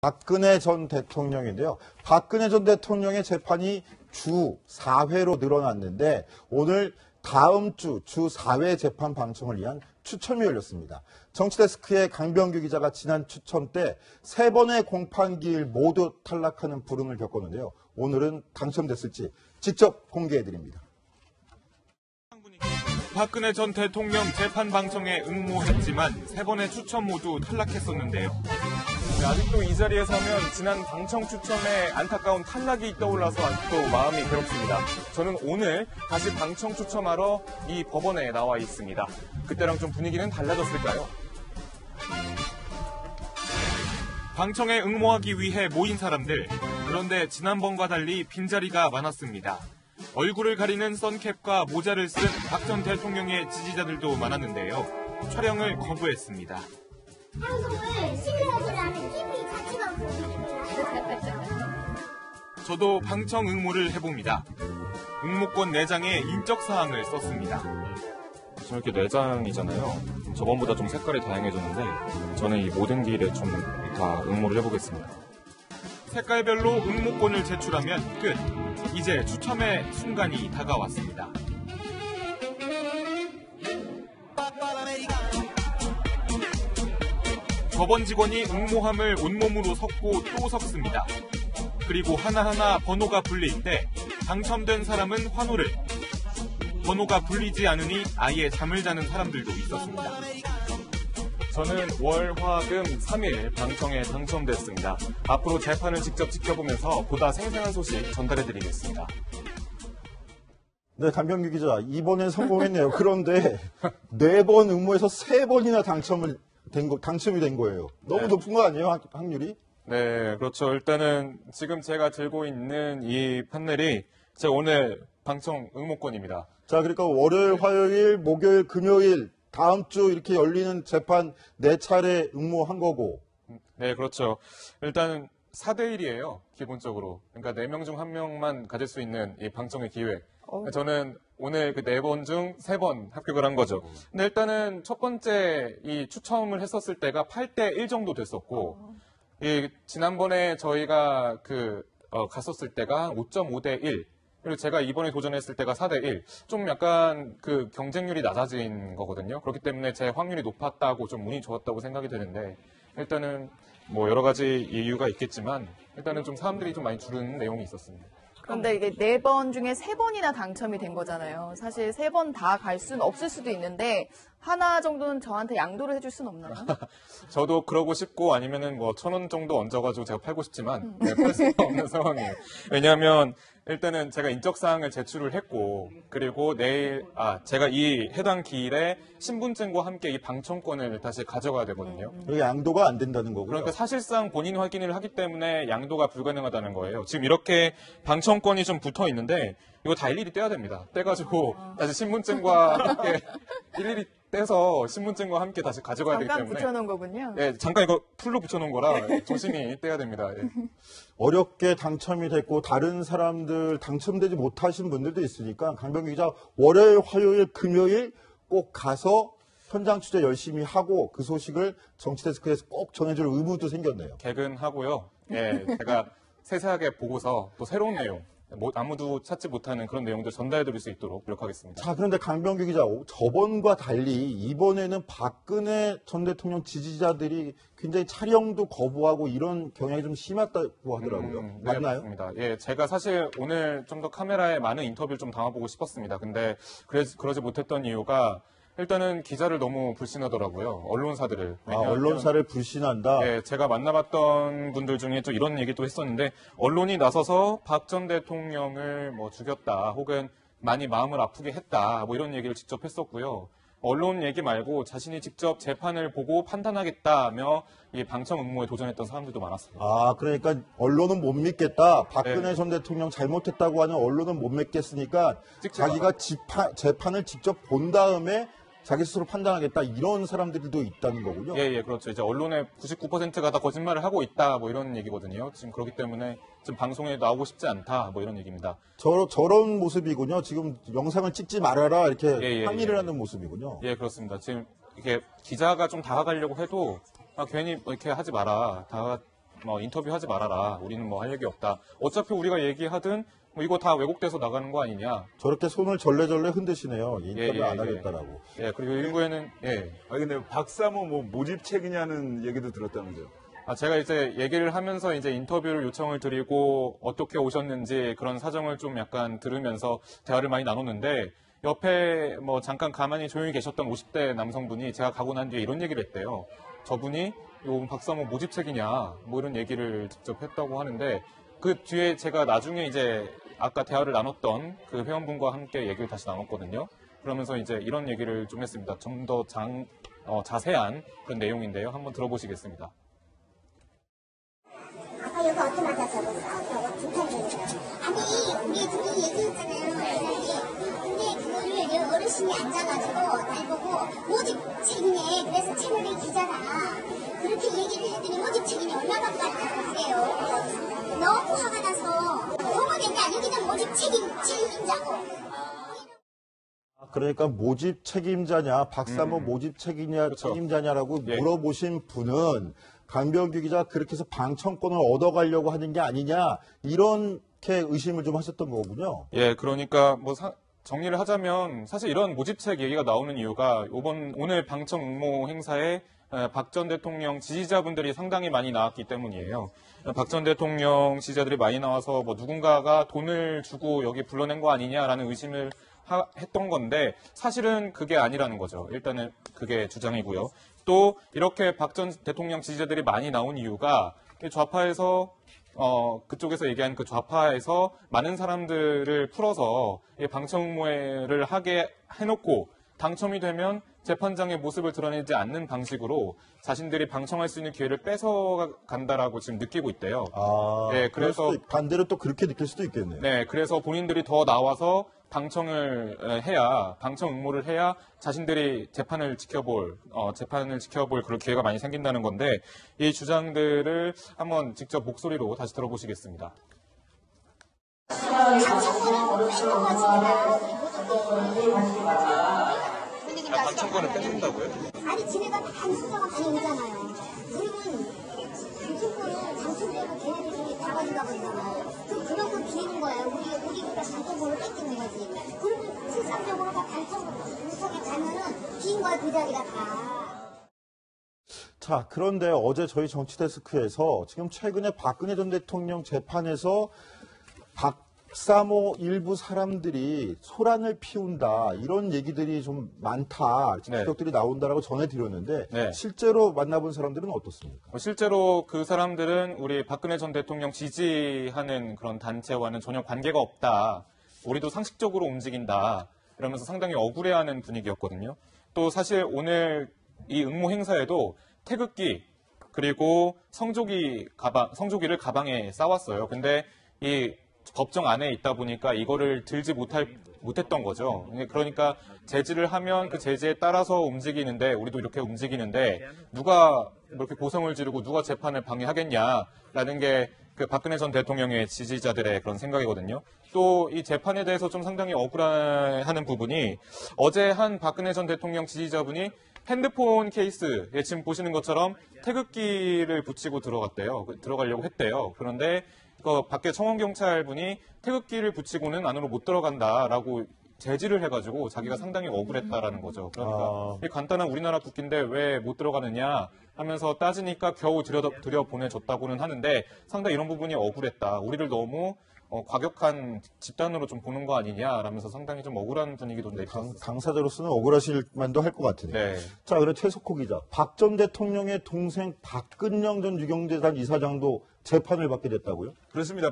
박근혜 전 대통령인데요. 박근혜 전 대통령의 재판이 주 4회로 늘어났는데 오늘 다음 주 4회 재판 방청을 위한 추첨이 열렸습니다. 정치데스크의 강병규 기자가 지난 추첨 때 3번의 공판기일 모두 탈락하는 불운을 겪었는데요. 오늘은 당첨됐을지 직접 공개해드립니다. 박근혜 전 대통령 재판 방청에 응모했지만 3번의 추첨 모두 탈락했었는데요. 아직도 이 자리에 서면 지난 방청 추첨에 안타까운 탈락이 떠올라서 아직도 마음이 괴롭습니다. 저는 오늘 다시 방청 추첨하러 이 법원에 나와 있습니다. 그때랑 좀 분위기는 달라졌을까요? 방청에 응모하기 위해 모인 사람들. 그런데 지난번과 달리 빈자리가 많았습니다. 얼굴을 가리는 선캡과 모자를 쓴 박 전 대통령의 지지자들도 많았는데요. 촬영을 거부했습니다. 방송을 시민사회를 하는 기분이 같지가 않습니다. 저도 방청 응모를 해봅니다. 응모권 4장에 인적사항을 썼습니다. 저렇게 4장이잖아요. 저번보다 좀 색깔이 다양해졌는데 저는 이 모든 길에 좀 다 응모를 해보겠습니다. 색깔별로 응모권을 제출하면 끝. 이제 추첨의 순간이 다가왔습니다. 법원 직원이 응모함을 온몸으로 섞고 또 섞습니다. 그리고 하나하나 번호가 불릴 때 당첨된 사람은 환호를, 번호가 불리지 않으니 아예 잠을 자는 사람들도 있었습니다. 저는 월, 화, 금 3일 방청에 당첨됐습니다. 앞으로 재판을 직접 지켜보면서 보다 생생한 소식 전달해드리겠습니다. 네, 강병규 기자, 이번엔 성공했네요. 그런데 4번 응모해서 3번이나 당첨이 된 거예요. 너무 높은 거 아니에요, 확률이? 네, 그렇죠. 일단은 지금 제가 들고 있는 이 판넬이 제 오늘 방청 응모권입니다. 자, 그러니까 월요일, 화요일, 목요일, 금요일 다음 주 이렇게 열리는 재판 4차례 응모한 거고. 네, 그렇죠. 일단 4대1이에요, 기본적으로. 그러니까 4명 중 1명만 가질 수 있는 이 방청의 기회. 저는 오늘 그 4번 중 3번 합격을 한 거죠. 근데 일단은 첫 번째 이 추첨을 했었을 때가 8대1 정도 됐었고, 이 지난번에 저희가 갔었을 때가 5.5대1. 그리고 제가 이번에 도전했을 때가 4대1. 좀 약간 그 경쟁률이 낮아진 거거든요. 그렇기 때문에 제 확률이 높았다고 좀 운이 좋았다고 생각이 드는데, 일단은 뭐 여러 가지 이유가 있겠지만, 일단은 좀 사람들이 좀 많이 줄은 내용이 있었습니다. 그런데 이게 4번 중에 3번이나 당첨이 된 거잖아요. 사실 3번 다 갈 수는 없을 수도 있는데 하나 정도는 저한테 양도를 해줄 수는 없나요? 저도 그러고 싶고 아니면은 뭐 1,000원 정도 얹어가지고 제가 팔고 싶지만 팔 수가 없는 상황이에요. 왜냐하면 일단은 제가 인적사항을 제출을 했고, 그리고 제가 이 해당 기일에 신분증과 함께 이 방청권을 다시 가져가야 되거든요. 이게 양도가 안 된다는 거고요. 그러니까 사실상 본인 확인을 하기 때문에 양도가 불가능하다는 거예요. 지금 이렇게 방청권이 좀 붙어 있는데 이거 다 일일이 떼야 됩니다. 떼가지고 다시 신분증과 함께 일일이 떼서 신분증과 함께 다시 가져가야 되기 때문에. 잠깐 붙여놓은 거군요. 네, 잠깐 이거 풀로 붙여놓은 거라 조심히 떼야 됩니다. 예. 어렵게 당첨이 됐고 다른 사람들 당첨되지 못하신 분들도 있으니까 강병규 기자 월요일, 화요일, 금요일 꼭 가서 현장 취재 열심히 하고 그 소식을 정치데스크에서 꼭 전해줄 의무도 생겼네요. 개근하고요. 예, 제가 세세하게 보고서 또 새로운 내용, 아무도 찾지 못하는 그런 내용들 전달해드릴 수 있도록 노력하겠습니다. 자, 그런데 강병규 기자, 저번과 달리 이번에는 박근혜 전 대통령 지지자들이 굉장히 촬영도 거부하고 이런 경향이 좀 심했다고 하더라고요. 네, 맞나요? 맞습니다. 예, 제가 사실 오늘 좀 더 카메라에 많은 인터뷰를 좀 담아보고 싶었습니다. 근데 그러지 못했던 이유가 일단은 기자를 너무 불신하더라고요. 언론사들을. 언론사를 불신한다? 네, 제가 만나봤던 분들 중에 또 이런 얘기도 했었는데, 언론이 나서서 박 전 대통령을 뭐 죽였다, 혹은 많이 마음을 아프게 했다, 뭐 이런 얘기를 직접 했었고요. 언론 얘기 말고 자신이 직접 재판을 보고 판단하겠다며 이 방청 응모에 도전했던 사람들도 많았습니다. 아, 그러니까 언론은 못 믿겠다. 박근혜 네. 전 대통령 잘못했다고 하는 언론은 못 믿겠으니까 자기가 재판을 직접 본 다음에 자기 스스로 판단하겠다. 이런 사람들도 있다는 거군요. 예, 그렇죠. 이제 언론의 99%가 다 거짓말을 하고 있다, 뭐 이런 얘기거든요. 지금 그렇기 때문에 지금 방송에 나오고 싶지 않다, 뭐 이런 얘기입니다. 저런 모습이군요. 지금 영상을 찍지 말아라 이렇게 항의를 예. 하는 모습이군요. 예, 그렇습니다. 지금 이렇게 기자가 좀 다가가려고 해도 괜히 이렇게 하지 마라. 뭐 인터뷰하지 말아라. 우리는 뭐 할 얘기 없다. 어차피 우리가 얘기하든 뭐 이거 다 왜곡돼서 나가는 거 아니냐. 저렇게 손을 절레절레 흔드시네요. 인터뷰 예, 안 예. 하겠다라고. 예, 그리고 일부에는 근데 박사모 뭐 모집책이냐는 얘기도 들었다면서요. 제가 이제 얘기를 하면서 이제 인터뷰를 요청을 드리고 어떻게 오셨는지 그런 사정을 좀 약간 들으면서 대화를 많이 나눴는데 옆에 뭐 잠깐 가만히 조용히 계셨던 50대 남성분이 제가 가고 난 뒤에 이런 얘기를 했대요. 저분이 요 박사모 모집책이냐 뭐 이런 얘기를 직접 했다고 하는데 그 뒤에 제가 나중에 이제 아까 대화를 나눴던 그 회원분과 함께 얘기를 다시 나눴거든요. 그러면서 이제 이런 얘기를 좀 했습니다. 좀 더 자세한 그런 내용인데요. 한번 들어보시겠습니다. 아까 여기 어떤 만났다고 싸웠다고 불편해요. 아니 우리 둘이 얘기했잖아요. 근데 그거를 어르신이 앉아가지고 날 보고 모집책이네. 그래서 채널의 기자라 그렇게 얘기를 했더니 모집책이네 얼마나 그래요. 너무 화가 나서 동업이냐 여기는 모집 책임자고. 그러니까 모집 책임자냐, 박사모 모집 책임자냐라고 물어보신 분은 강병규 기자 그렇게 해서 방청권을 얻어가려고 하는 게 아니냐 이렇게 의심을 좀 하셨던 거군요. 예, 그러니까 뭐 정리를 하자면 사실 이런 모집책 얘기가 나오는 이유가 오늘 방청 응모 행사에 박 전 대통령 지지자분들이 상당히 많이 나왔기 때문이에요. 박 전 대통령 지지자들이 많이 나와서 뭐 누군가가 돈을 주고 여기 불러낸 거 아니냐라는 의심을 했던 건데 사실은 그게 아니라는 거죠. 일단은 그게 주장이고요. 또 이렇게 박 전 대통령 지지자들이 많이 나온 이유가 좌파에서 그쪽에서 얘기한 그 좌파에서 많은 사람들을 풀어서 방청모회를 하게 해놓고 당첨이 되면 재판장의 모습을 드러내지 않는 방식으로 자신들이 방청할 수 있는 기회를 뺏어간다라고 지금 느끼고 있대요. 네, 그래서 반대로 또 그렇게 느낄 수도 있겠네요. 네, 그래서 본인들이 더 나와서 방청을 해야 방청 응모를 해야 자신들이 재판을 지켜볼 그런 기회가 많이 생긴다는 건데 이 주장들을 한번 직접 목소리로 다시 들어보시겠습니다. 방청권을 뺏는다고요? 아니 지네가 다 수사가 다니잖아요. 그러면 방청권을 당첨되고 걔네들이 다 가져가 버리잖아요. 그런 건 비는 거예요. 우리가 방청권을 뺏기는 거지. 그러면 실상적으로 다 방청 구석에 가면은 빈 거야 그 자리가 다. 자, 그런데 어제 저희 정치데스크에서 지금 최근에 박근혜 전 대통령 재판에서 박사모 일부 사람들이 소란을 피운다 이런 얘기들이 좀 많다 지적들이 나온다라고 전해드렸는데 실제로 만나본 사람들은 어떻습니까? 실제로 그 사람들은 우리 박근혜 전 대통령 지지하는 그런 단체와는 전혀 관계가 없다. 우리도 상식적으로 움직인다. 이러면서 상당히 억울해하는 분위기였거든요. 또 사실 오늘 이 응모 행사에도 태극기 그리고 성조기를 가방에 싸왔어요. 근데 이 법정 안에 있다 보니까 이거를 들지 못했던 거죠. 그러니까 제지를 하면 그 제지에 따라서 움직이는데 우리도 이렇게 움직이는데 누가 이렇게 고성을 지르고 누가 재판을 방해하겠냐라는 게 그 박근혜 전 대통령의 지지자들의 그런 생각이거든요. 또 이 재판에 대해서 좀 상당히 억울해하는 부분이 어제 한 박근혜 전 대통령 지지자분이 핸드폰 케이스에 지금 보시는 것처럼 태극기를 붙이고 들어가려고 했대요. 그런데 밖에 청원경찰분이 태극기를 붙이고는 안으로 못 들어간다라고 제지를 해가지고 자기가 상당히 억울했다라는 거죠. 그러니까 이 간단한 우리나라 국기인데 왜 못 들어가느냐 하면서 따지니까 겨우 들여보내줬다고는 하는데 상당히 이런 부분이 억울했다. 우리를 너무 과격한 집단으로 좀 보는 거 아니냐라면서 상당히 좀 억울한 분위기도 내셨어요. 당사자로서는 억울하실 만도 할 것 같으네요. 네. 자, 그래 최석호 기자, 박 전 대통령의 동생 박근영 전 유경재단 이사장도 재판을 받게 됐다고요? 그렇습니다.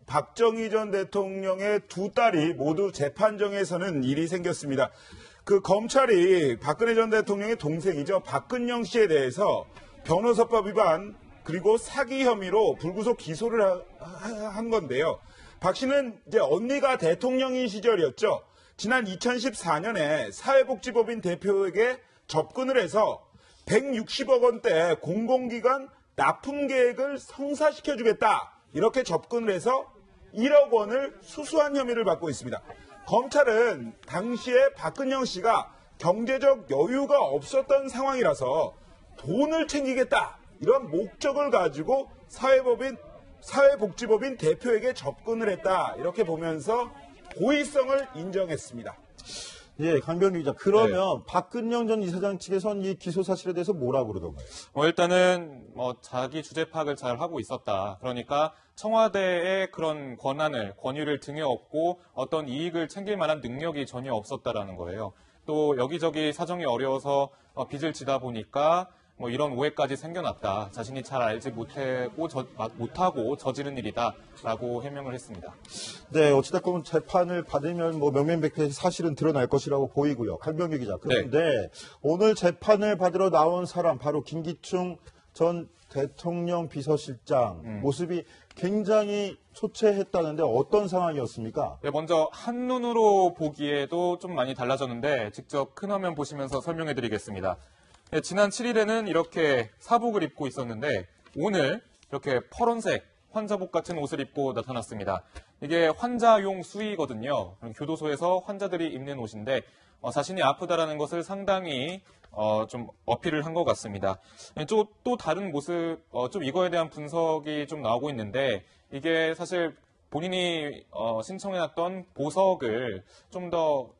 박정희 전 대통령의 두 딸이 모두 재판정에서는 일이 생겼습니다. 그 검찰이 박근혜 전 대통령의 동생이죠. 박근영 씨에 대해서 변호사법 위반 그리고 사기 혐의로 불구속 기소를 한 건데요. 박 씨는 이제 언니가 대통령인 시절이었죠. 지난 2014년에 사회복지법인 대표에게 접근을 해서 160억 원대 공공기관 납품 계획을 성사시켜주겠다. 이렇게 접근을 해서 1억 원을 수수한 혐의를 받고 있습니다. 검찰은 당시에 박근영 씨가 경제적 여유가 없었던 상황이라서 돈을 챙기겠다. 이런 목적을 가지고 사회복지법인 대표에게 접근을 했다. 이렇게 보면서 고의성을 인정했습니다. 예, 강병규 기자. 그러면 박근영 전 이사장 측에선 이 기소 사실에 대해서 뭐라고 그러던가요? 일단은 자기 주제 파악을 잘 하고 있었다. 그러니까 청와대의 그런 권유를 등에 업고 어떤 이익을 챙길 만한 능력이 전혀 없었다라는 거예요. 또 여기저기 사정이 어려워서 빚을 지다 보니까 이런 오해까지 생겨났다. 자신이 잘 알지 못하고 저지른 일이다라고 해명을 했습니다. 네, 어찌됐건 재판을 받으면 명명백백히 사실은 드러날 것이라고 보이고요. 강병규 기자. 그런데 오늘 재판을 받으러 나온 사람 바로 김기춘 전 대통령 비서실장 모습이 굉장히 초췌했다는데 어떤 상황이었습니까? 네, 먼저 한눈으로 보기에도 좀 많이 달라졌는데 직접 큰 화면 보시면서 설명해 드리겠습니다. 네, 지난 7일에는 이렇게 사복을 입고 있었는데 오늘 이렇게 퍼런색 환자복 같은 옷을 입고 나타났습니다. 이게 환자용 수의거든요. 교도소에서 환자들이 입는 옷인데 자신이 아프다라는 것을 상당히 좀 어필을 한 것 같습니다. 또 다른 모습, 좀 이거에 대한 분석이 좀 나오고 있는데 이게 사실 본인이 신청해놨던 보석을 좀 더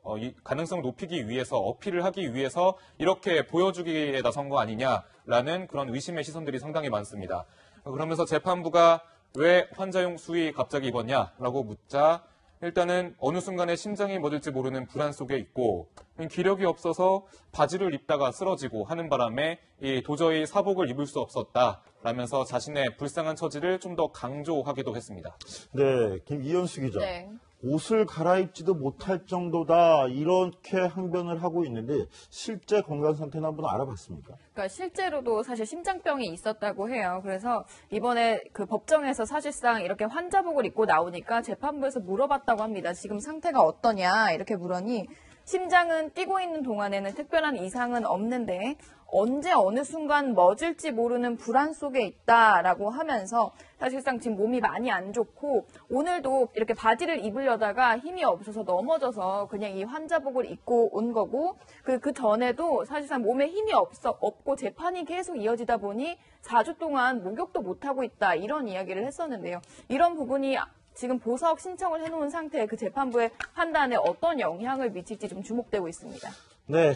가능성 높이기 위해서 어필을 하기 위해서 이렇게 보여주기에 나선 거 아니냐라는 그런 의심의 시선들이 상당히 많습니다. 그러면서 재판부가 왜 환자용 수의 갑자기 입었냐라고 묻자 일단은 어느 순간에 심장이 멎을지 모르는 불안 속에 있고 기력이 없어서 바지를 입다가 쓰러지고 하는 바람에 도저히 사복을 입을 수 없었다라면서 자신의 불쌍한 처지를 좀 더 강조하기도 했습니다. 네, 이현수 기자. 네. 옷을 갈아입지도 못할 정도다 이렇게 항변을 하고 있는데 실제 건강 상태는 한번 알아봤습니까? 그러니까 실제로도 사실 심장병이 있었다고 해요. 그래서 이번에 그 법정에서 사실상 이렇게 환자복을 입고 나오니까 재판부에서 물어봤다고 합니다. 지금 상태가 어떠냐 이렇게 물으니 심장은 뛰고 있는 동안에는 특별한 이상은 없는데 언제 어느 순간 멎을지 모르는 불안 속에 있다라고 하면서 사실상 지금 몸이 많이 안 좋고 오늘도 이렇게 바지를 입으려다가 힘이 없어서 넘어져서 그냥 이 환자복을 입고 온 거고 그 전에도 사실상 몸에 힘이 없고 재판이 계속 이어지다 보니 4주 동안 목욕도 못하고 있다 이런 이야기를 했었는데요. 이런 부분이 지금 보석 신청을 해놓은 상태의 그 재판부의 판단에 어떤 영향을 미칠지 좀 주목되고 있습니다. 네.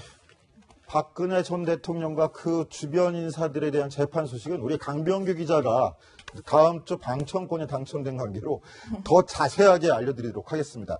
박근혜 전 대통령과 그 주변 인사들에 대한 재판 소식은 우리 강병규 기자가 다음 주 방청권에 당첨된 관계로 더 자세하게 알려드리도록 하겠습니다.